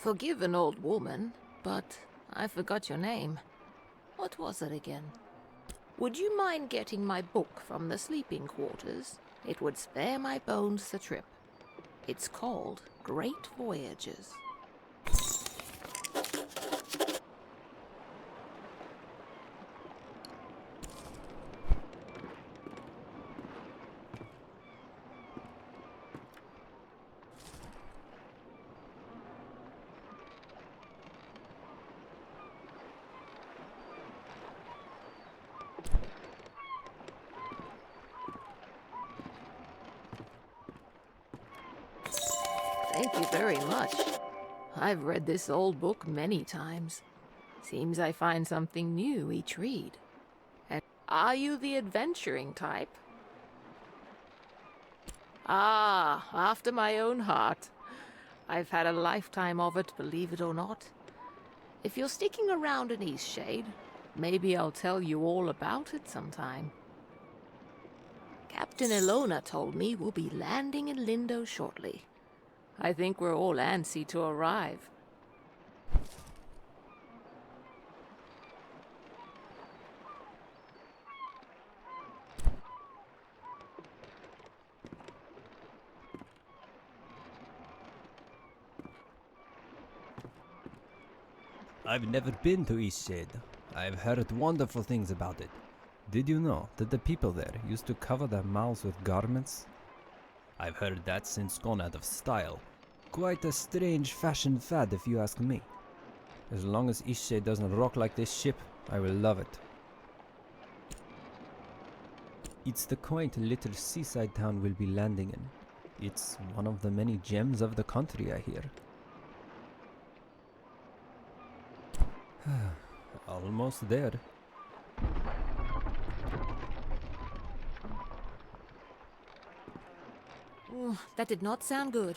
Forgive an old woman, but I forgot your name. What was it again? Would you mind getting my book from the sleeping quarters? It would spare my bones the trip. It's called Great Voyages. Thank you very much. I've read this old book many times. Seems I find something new each read. And are you the adventuring type? Ah, after my own heart. I've had a lifetime of it, believe it or not. If you're sticking around in Eastshade, maybe I'll tell you all about it sometime. Captain Ilona told me we'll be landing in Lindo shortly. I think we're all antsy to arrive. I've never been to Eastshade. I've heard wonderful things about it. Did you know that the people there used to cover their mouths with garments? I've heard that's since gone out of style. Quite a strange fashion fad if you ask me. As long as Eastshade doesn't rock like this ship, I will love it. It's the quaint little seaside town we'll be landing in. It's one of the many gems of the country, I hear. Almost there. Ooh, that did not sound good.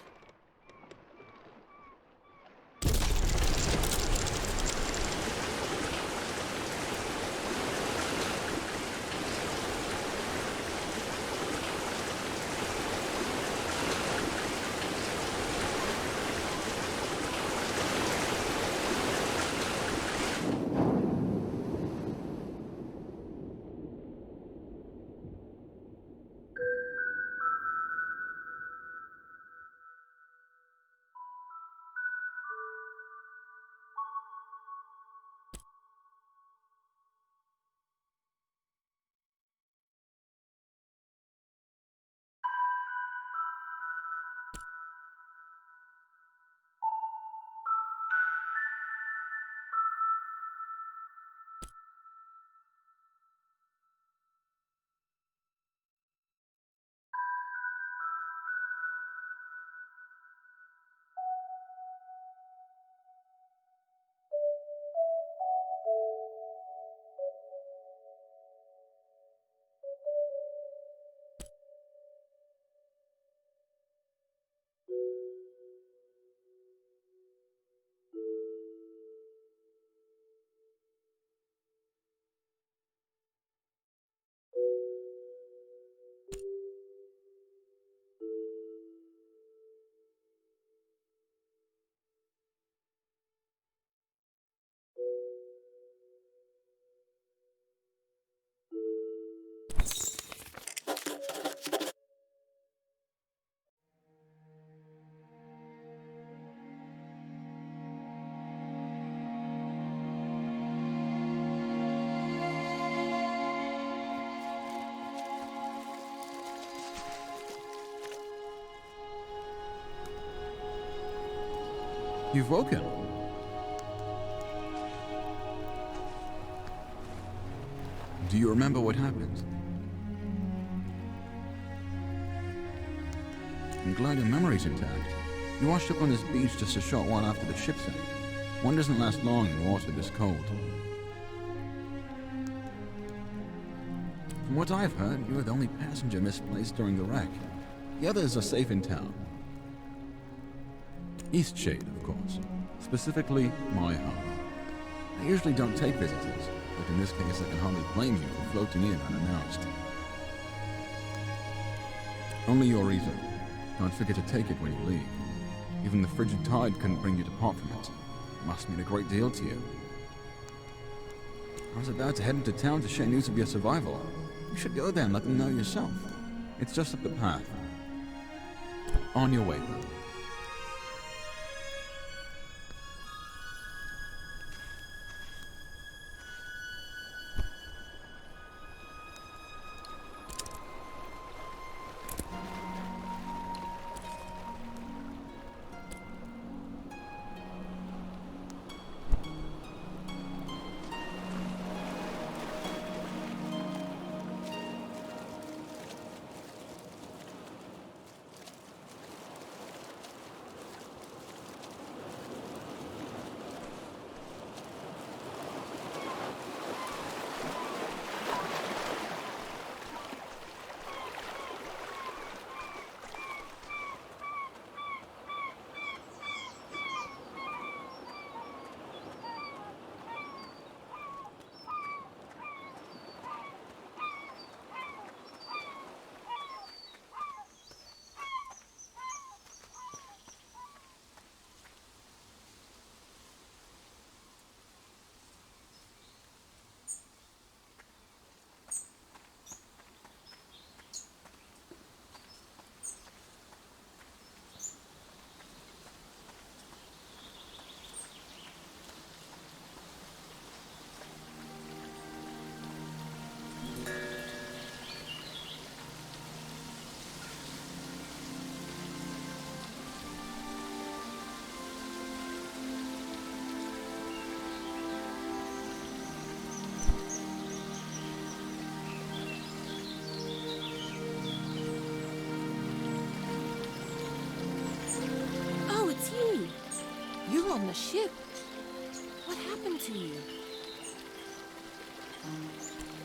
You've woken. Do you remember what happened? I'm glad your memory's intact. You washed up on this beach just a short while after the ship sank. One doesn't last long in water this cold. From what I've heard, you were the only passenger misplaced during the wreck. The others are safe in town. Eastshade, of course. Specifically, my home. I usually don't take visitors, but in this case I can hardly blame you for floating in unannounced. Only your reason. Don't forget to take it when you leave. Even the frigid tide couldn't bring you to part from it. It must mean a great deal to you. I was about to head into town to share news of your survival. You should go there and let them know yourself. It's just up the path. On your way, then. You're on the ship. What happened to you?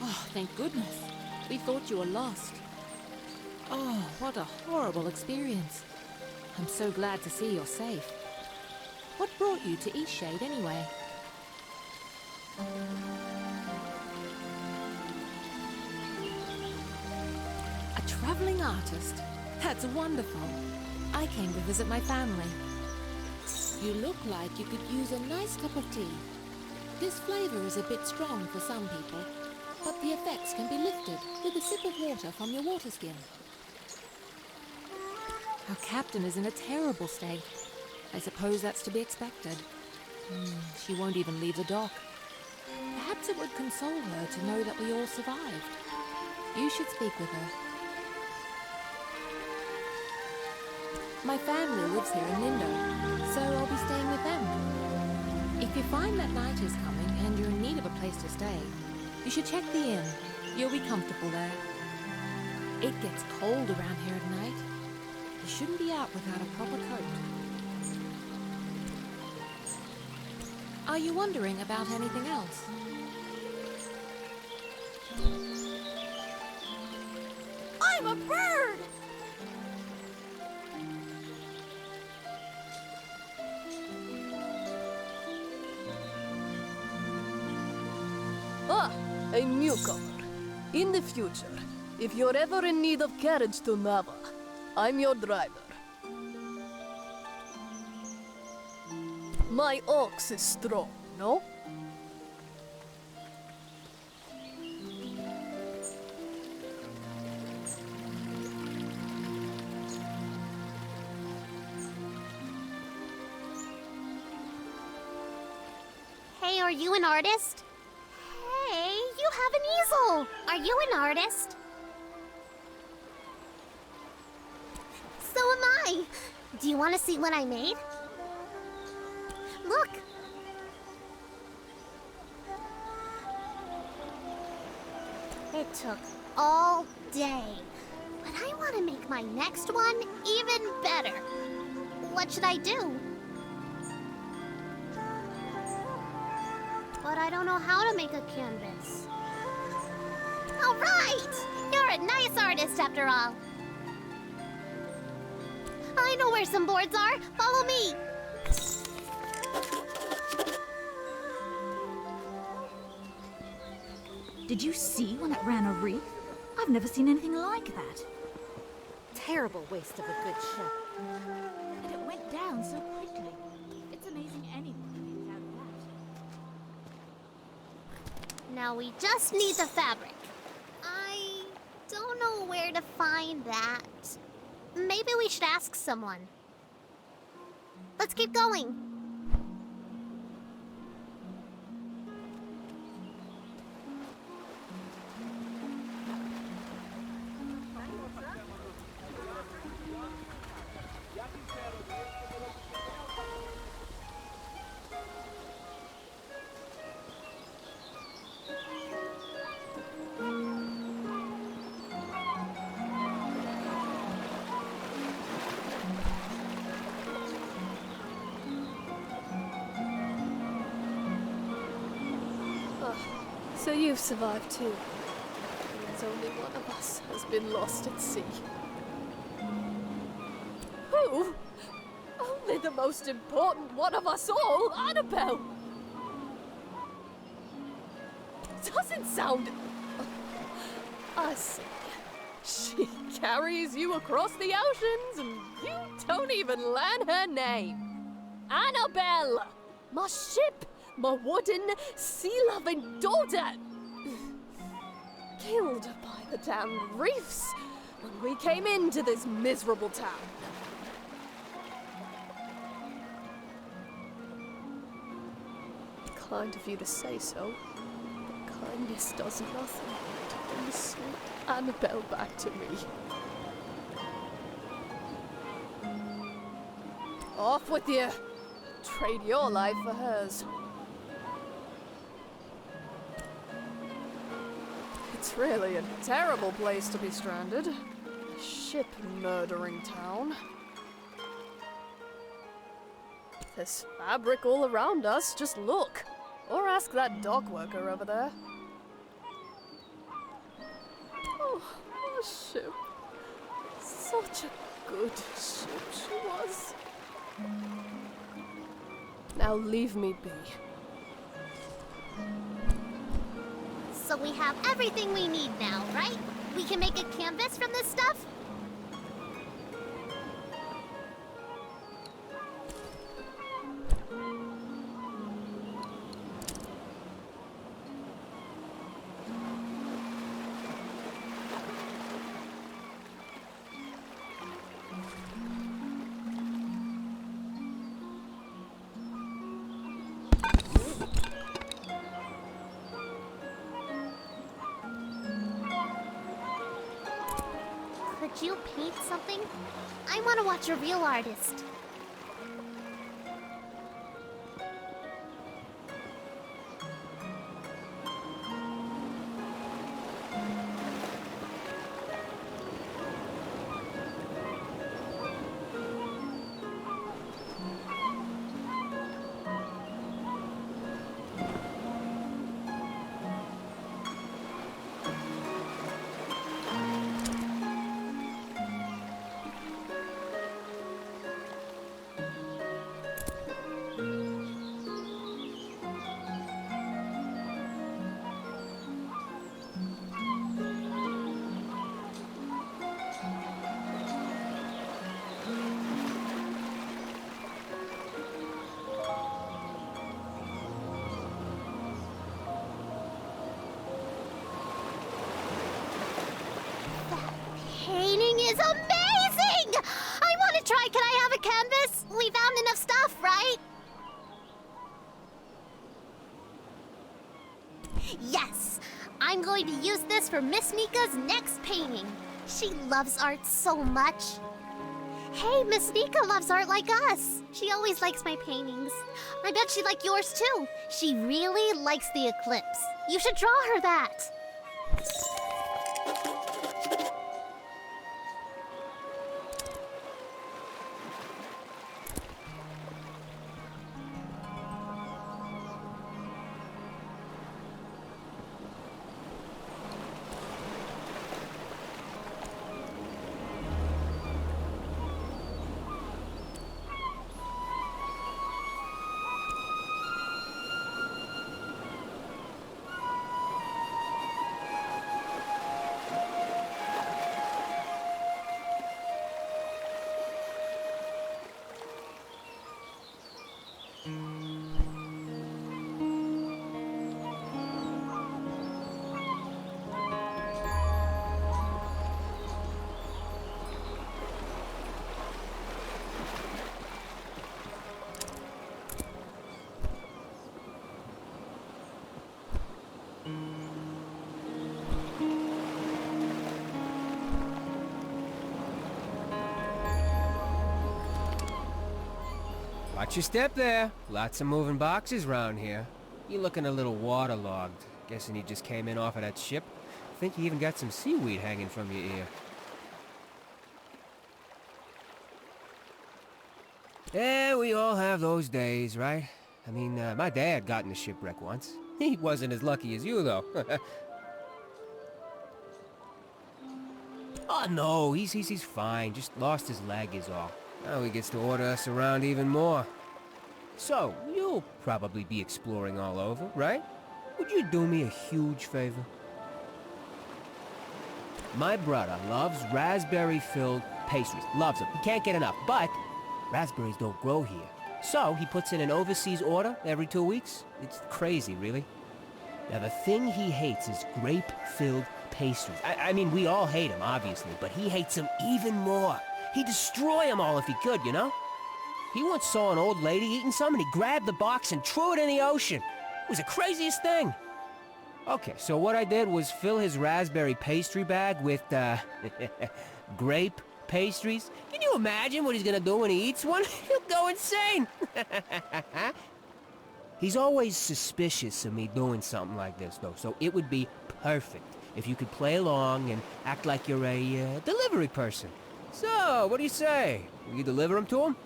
Oh, thank goodness. We thought you were lost. Oh, what a horrible experience. I'm so glad to see you're safe. What brought you to Eastshade anyway? A traveling artist? That's wonderful. I came to visit my family. You look like you could use a nice cup of tea. This flavor is a bit strong for some people, but the effects can be lifted with a sip of water from your water skin. Our captain is in a terrible state. I suppose that's to be expected. She won't even leave the dock. Perhaps it would console her to know that we all survived. You should speak with her. My family lives here in Lindo, so I'll be staying with them. If you find that night is coming and you're in need of a place to stay, you should check the inn. You'll be comfortable there. It gets cold around here at night. You shouldn't be out without a proper coat. Are you wondering about anything else? I'm a bird! Ah, a newcomer. In the future, if you're ever in need of carriage to Nava, I'm your driver. My ox is strong, no? Hey, are you an artist? Hey, you have an easel! Are you an artist? So am I! Do you want to see what I made? Look! It took all day. But I want to make my next one even better. What should I do? But I don't know how to make a canvas. All right! You're a nice artist after all. I know where some boards are. Follow me. Did you see when it ran a reef? I've never seen anything like that. Terrible waste of a good ship. And it went down so Now we just need the fabric. I don't know where to find that. Maybe we should ask someone. Let's keep going. So you've survived too. There's only one of us has been lost at sea. Who? Only the most important one of us all, Annabelle! Doesn't sound... I see. She carries you across the oceans and you don't even learn her name. Annabelle! My ship! My wooden, sea-loving daughter! Killed by the damned reefs when we came into this miserable town. Kind of you to say so, but kindness does nothing to bring sweet Annabelle back to me. Off with you! Trade your life for hers. It's really a terrible place to be stranded. A ship-murdering town. There's fabric all around us, just look. Or ask that dock worker over there. Oh, our ship. Such a good ship she was. Now leave me be. So we have everything we need now, right? We can make a canvas from this stuff? Could you paint something? I want to watch a real artist. Painting is amazing! I want to try. Can I have a canvas? We found enough stuff, right? Yes! I'm going to use this for Miss Nika's next painting. She loves art so much. Hey, Miss Nika loves art like us. She always likes my paintings. I bet she'd like yours too. She really likes the eclipse. You should draw her that. Watch your step there. Lots of moving boxes round here. You looking a little waterlogged. Guessing you just came in off of that ship. Think you even got some seaweed hanging from your ear. Yeah, we all have those days, right? I mean, my dad got in a shipwreck once. He wasn't as lucky as you, though. Oh, no, he's fine. Just lost his leg is all. Now he gets to order us around even more. So, you'll probably be exploring all over, right? Would you do me a huge favor? My brother loves raspberry-filled pastries. Loves them. He can't get enough, but raspberries don't grow here. So, he puts in an overseas order every 2 weeks. It's crazy, really. Now, the thing he hates is grape-filled pastries. I mean, we all hate them, obviously, but he hates them even more. He'd destroy them all if he could, you know? He once saw an old lady eating some, and he grabbed the box and threw it in the ocean. It was the craziest thing. Okay, so what I did was fill his raspberry pastry bag with, grape pastries. Can you imagine what he's gonna do when he eats one? He'll go insane. He's always suspicious of me doing something like this, though, so it would be perfect if you could play along and act like you're a, delivery person. So, what do you say? Will you deliver them to him?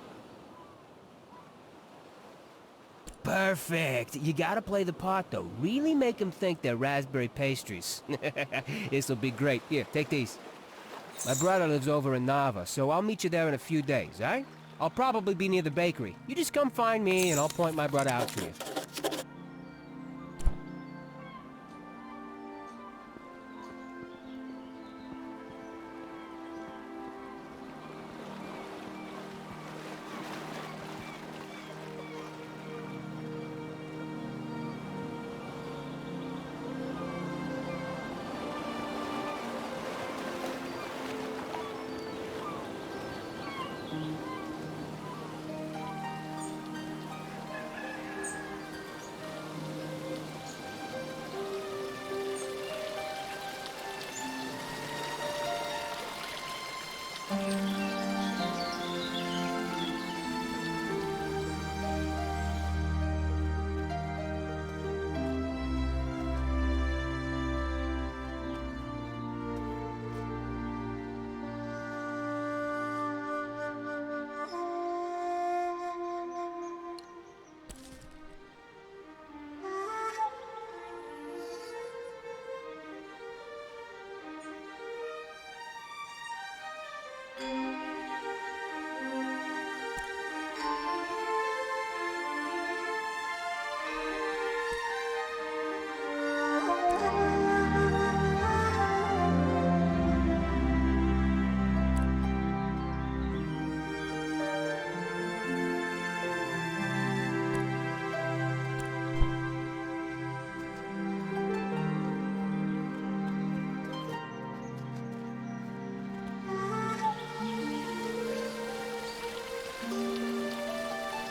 Perfect. You gotta play the part, though. Really make him think they're raspberry pastries. This'll be great. Here, take these. My brother lives over in Nava, so I'll meet you there in a few days, all right? I'll probably be near the bakery. You just come find me, and I'll point my brother out to you.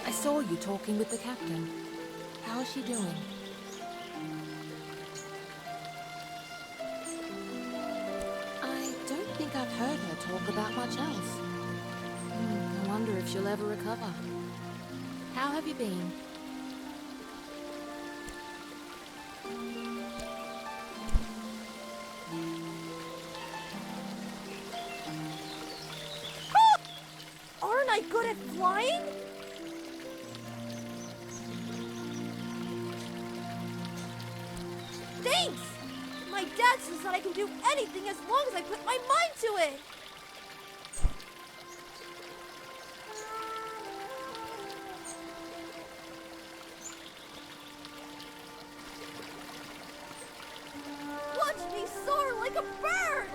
I saw you talking with the captain. How is she doing? I don't think I've heard her talk about much else. I wonder if she'll ever recover. How have you been? Aren't I good at flying? Thanks! My dad says that I can do anything as long as I put my mind to it! Watch me soar like a bird!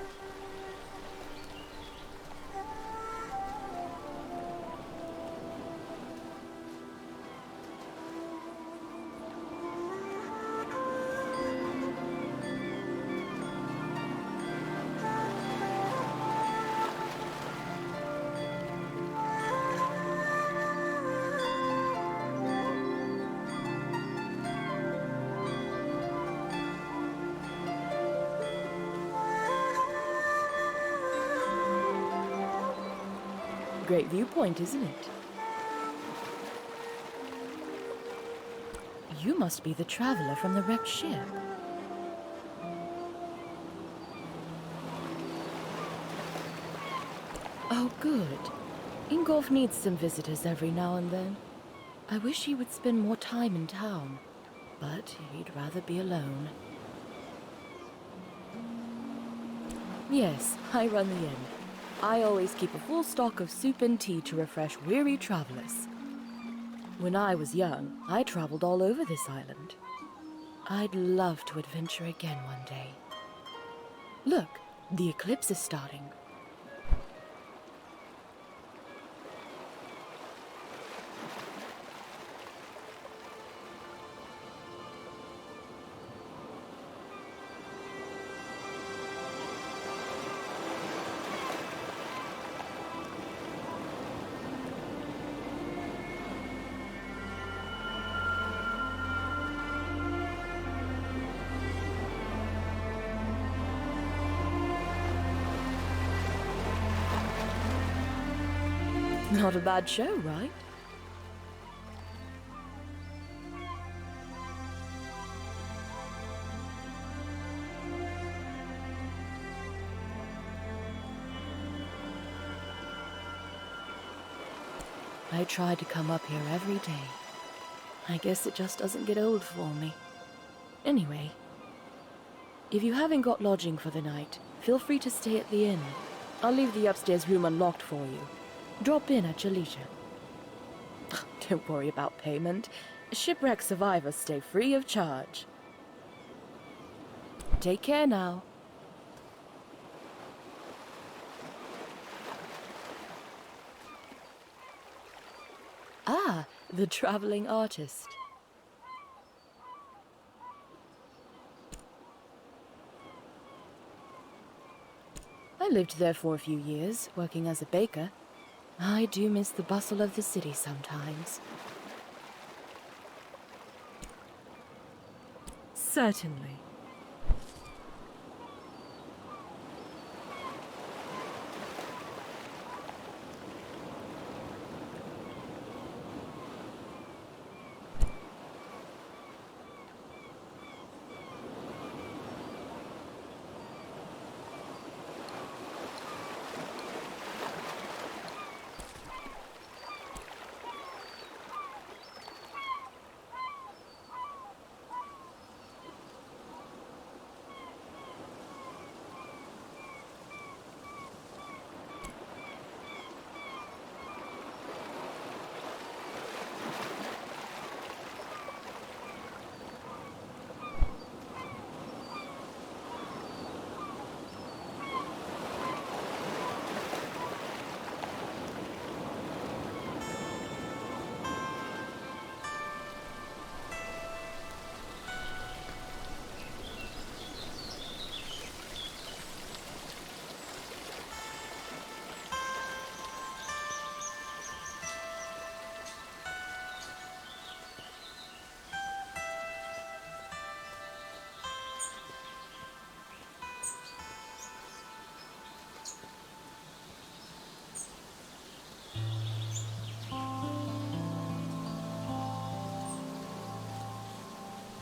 Great viewpoint, isn't it? You must be the traveler from the wrecked ship. Oh, good. Ingolf needs some visitors every now and then. I wish he would spend more time in town, but he'd rather be alone. Yes, I run the inn. I always keep a full stock of soup and tea to refresh weary travelers. When I was young, I traveled all over this island. I'd love to adventure again one day. Look, the eclipse is starting. Not a bad show, right? I try to come up here every day. I guess it just doesn't get old for me. Anyway, if you haven't got lodging for the night, feel free to stay at the inn. I'll leave the upstairs room unlocked for you. Drop in at your leisure. Don't worry about payment. Shipwreck survivors stay free of charge. Take care now. Ah, the traveling artist. I lived there for a few years, working as a baker. I do miss the bustle of the city sometimes. Certainly.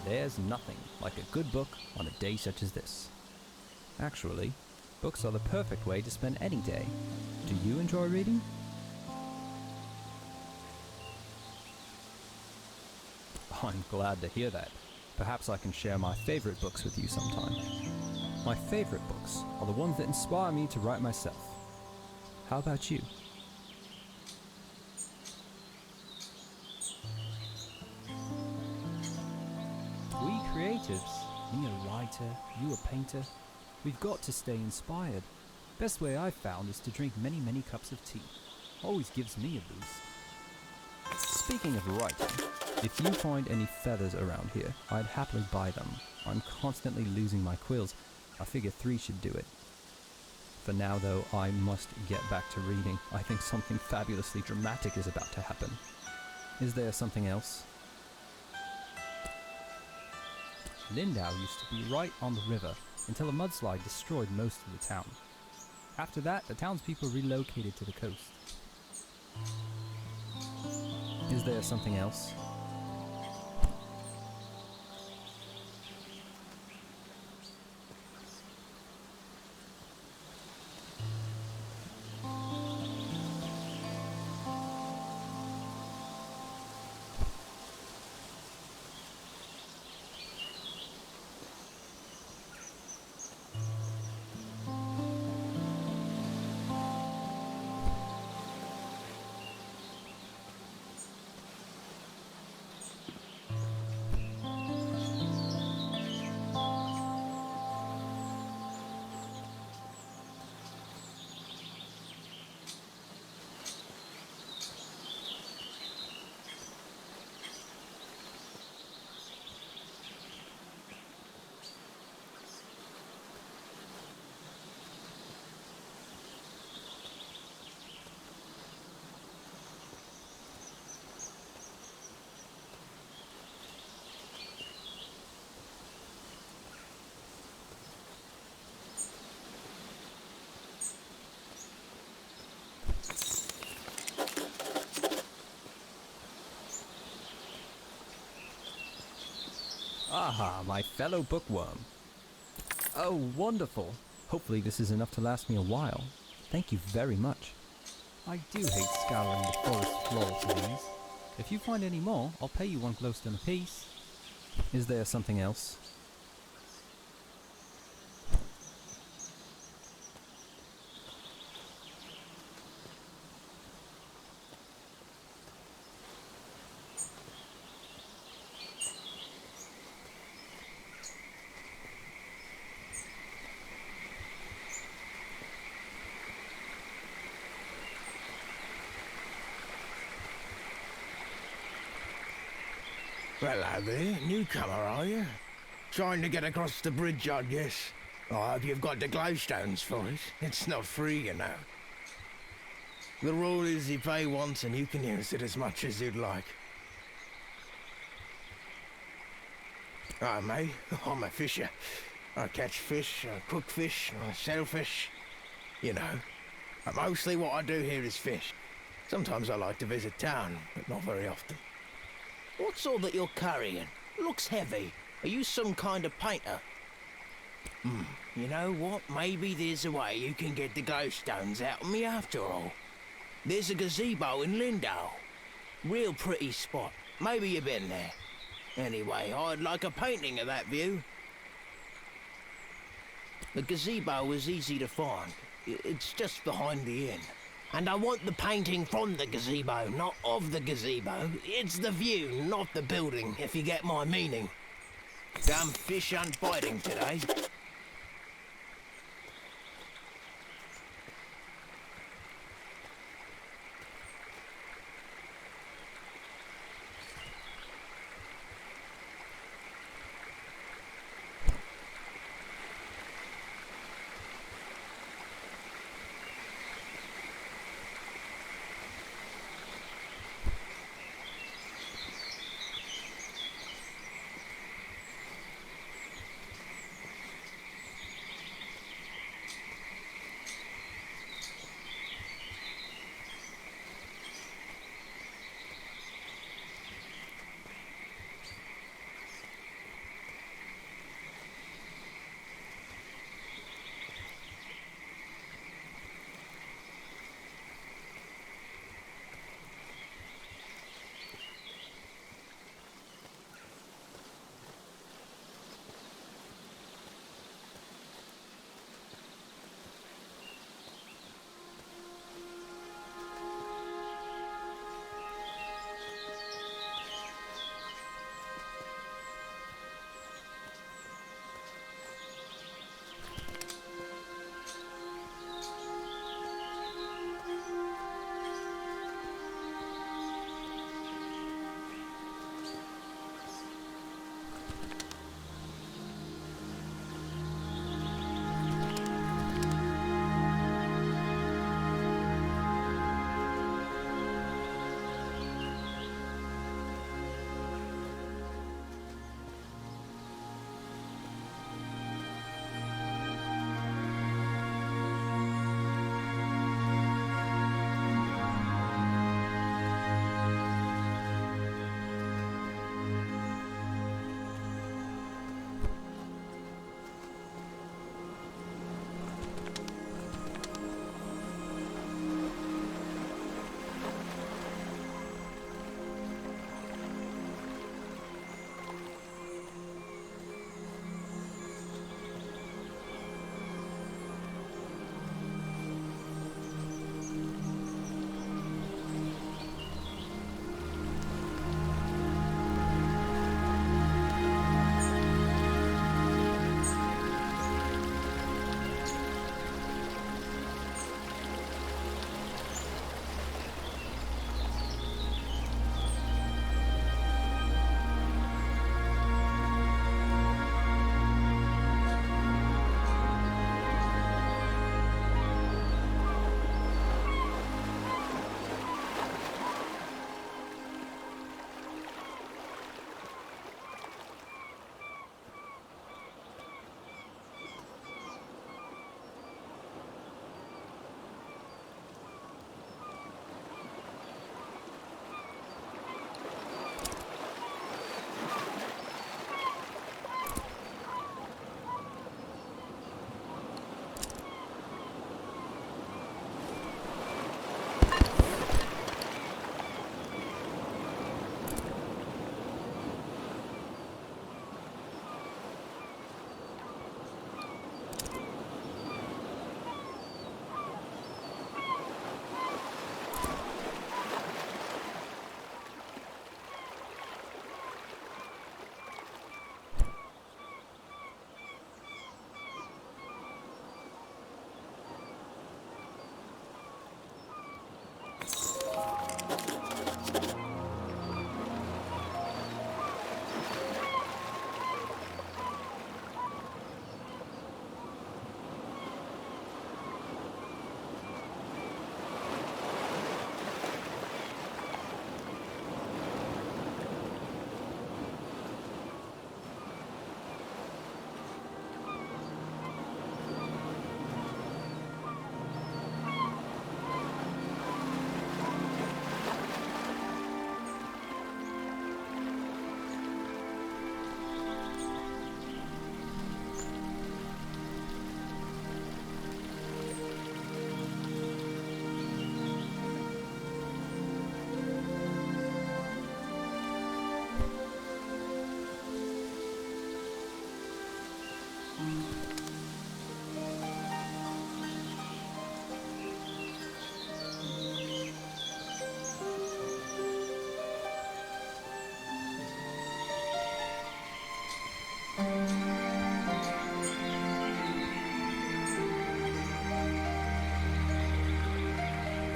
There's nothing like a good book on a day such as this. Actually, books are the perfect way to spend any day. Do you enjoy reading? I'm glad to hear that. Perhaps I can share my favorite books with you sometime. My favorite books are the ones that inspire me to write myself. How about you? We creatives, me a writer, you a painter, we've got to stay inspired. Best way I've found is to drink many cups of tea. Always gives me a boost. Speaking of writing, if you find any feathers around here, I'd happily buy them. I'm constantly losing my quills. I figure 3 should do it. For now though, I must get back to reading. I think something fabulously dramatic is about to happen. Is there something else? Lindau used to be right on the river until a mudslide destroyed most of the town. After that, the townspeople relocated to the coast. Is there something else? Aha, my fellow bookworm. Oh, wonderful. Hopefully this is enough to last me a while. Thank you very much. I do hate scouring the forest floor for these. If you find any more, I'll pay you 1 glowstone apiece. Is there something else? Hello there, newcomer, are you? Trying to get across the bridge, I guess. I hope you've got the glowstones for it. It's not free, you know. The rule is you pay once and you can use it as much as you'd like. Oh, mate, I'm a fisher. I catch fish, I cook fish, I sell fish. You know, mostly what I do here is fish. Sometimes I like to visit town, but not very often. What's all that you're carrying? Looks heavy. Are you some kind of painter? You know what? Maybe there's a way you can get the glowstones out of me after all. There's a gazebo in Lindau. Real pretty spot. Maybe you've been there. Anyway, I'd like a painting of that view. The gazebo is easy to find. It's just behind the inn. And I want the painting from the gazebo, not of the gazebo. It's the view, not the building, if you get my meaning. Damn fish aren't biting today.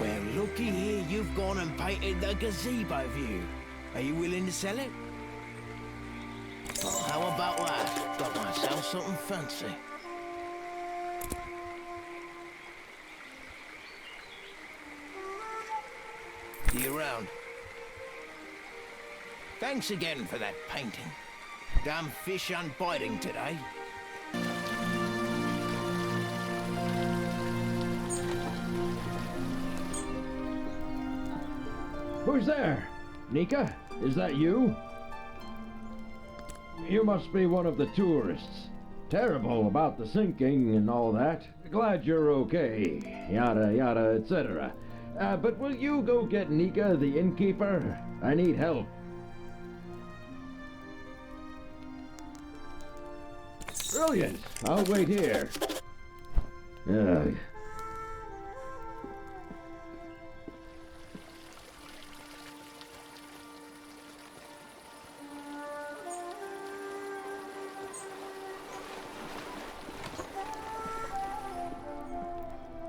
Well, looky here, you've gone and painted the gazebo view. Are you willing to sell it? Well, how about that? Got myself something fancy. See you around. Thanks again for that painting. Damn fish unbiting today. Who's there? Nika? Is that you? You must be one of the tourists. Terrible about the sinking and all that. Glad you're okay. Yada yada, etc. But will you go get Nika, the innkeeper? I need help. Brilliant! I'll wait here. Ugh.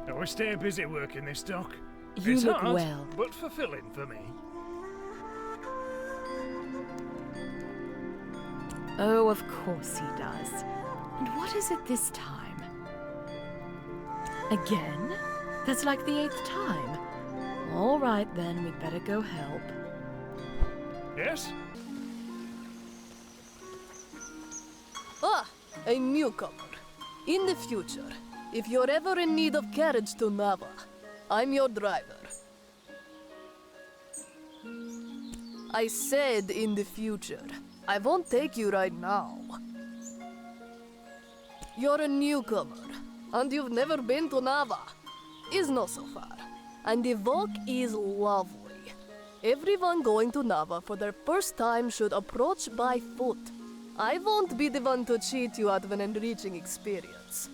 I stay busy working this dock. You It's look hard, well. but fulfilling for me. Oh, of course he does. And what is it this time? Again? That's like the 8th time. All right then, we'd better go help. Yes? Ah, a newcomer. In the future, if you're ever in need of carriage to Nava, I'm your driver. I said in the future. I won't take you right now. You're a newcomer, and you've never been to Nava. Is not so far. And the walk is lovely. Everyone going to Nava for their first time should approach by foot. I won't be the one to cheat you out of an enriching experience.